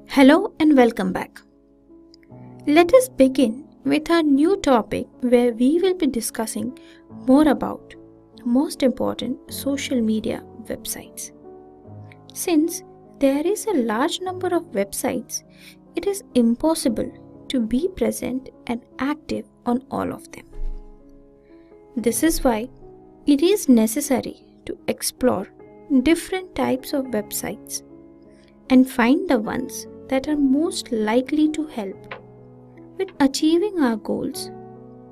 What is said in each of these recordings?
Hello and welcome back. Let us begin with our new topic where we will be discussing more about the most important social media websites. Since there is a large number of websites, it is impossible to be present and active on all of them. This is why it is necessary to explore different types of websites and find the ones that are most likely to help with achieving our goals,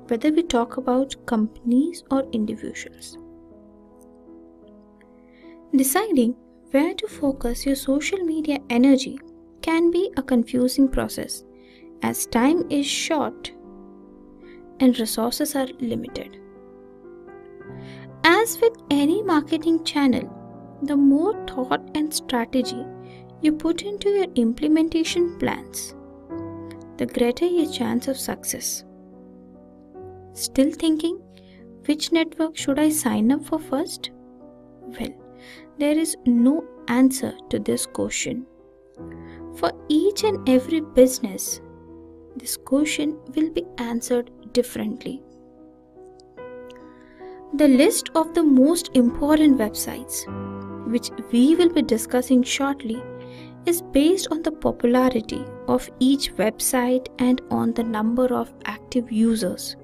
whether we talk about companies or individuals. Deciding where to focus your social media energy can be a confusing process as time is short and resources are limited. As with any marketing channel, the more thought and strategy you put into your implementation plans, the greater your chance of success. Still thinking, which network should I sign up for first? Well, there is no answer to this question. For each and every business, this question will be answered differently. The list of the most important websites, which we will be discussing shortly, is based on the popularity of each website and on the number of active users.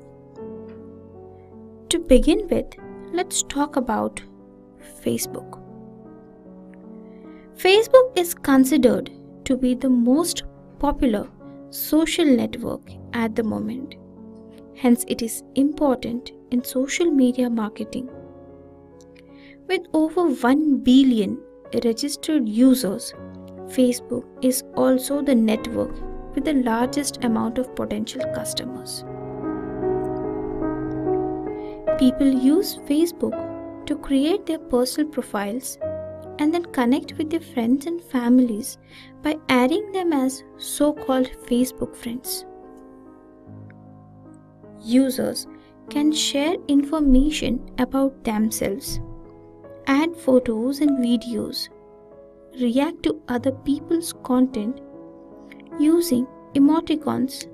To begin with, let's talk about Facebook. Facebook is considered to be the most popular social network at the moment. Hence, it is important in social media marketing. With over 1 billion registered users, Facebook is also the network with the largest amount of potential customers. People use Facebook to create their personal profiles and then connect with their friends and families by adding them as so-called Facebook friends. Users can share information about themselves, add photos and videos, react to other people's content using emoticons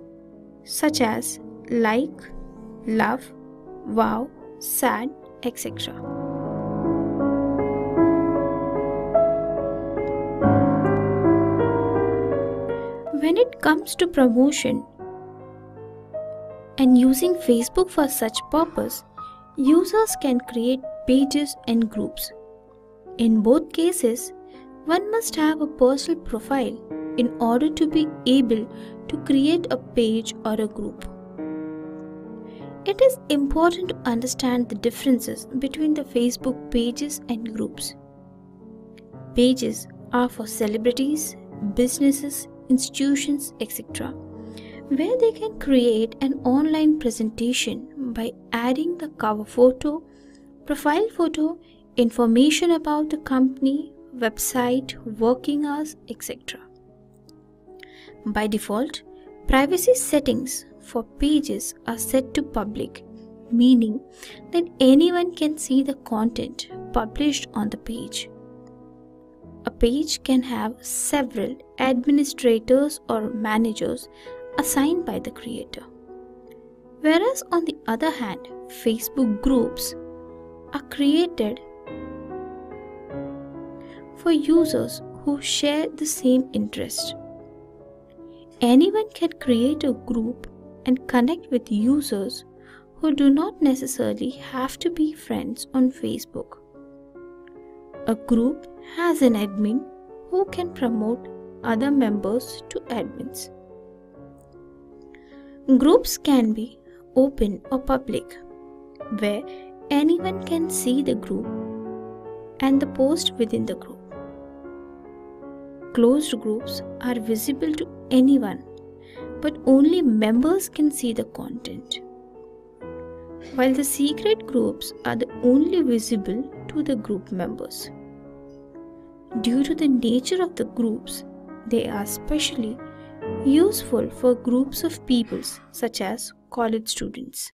such as like, love, wow, sad, etc. When it comes to promotion and using Facebook for such purpose, users can create pages and groups. In both cases, one must have a personal profile in order to be able to create a page or a group. It is important to understand the differences between the Facebook pages and groups. Pages are for celebrities, businesses, institutions, etc., where they can create an online presentation by adding the cover photo, profile photo, information about the company, website, working hours, etc. By default, privacy settings for pages are set to public, meaning that anyone can see the content published on the page. A page can have several administrators or managers assigned by the creator. Whereas on the other hand, Facebook groups are created for users who share the same interest. Anyone can create a group and connect with users who do not necessarily have to be friends on Facebook. A group has an admin who can promote other members to admins. Groups can be open or public, where anyone can see the group and the post within the group. Closed groups are visible to anyone, but only members can see the content, while the secret groups are the only visible to the group members. Due to the nature of the groups, they are especially useful for groups of peoples such as college students.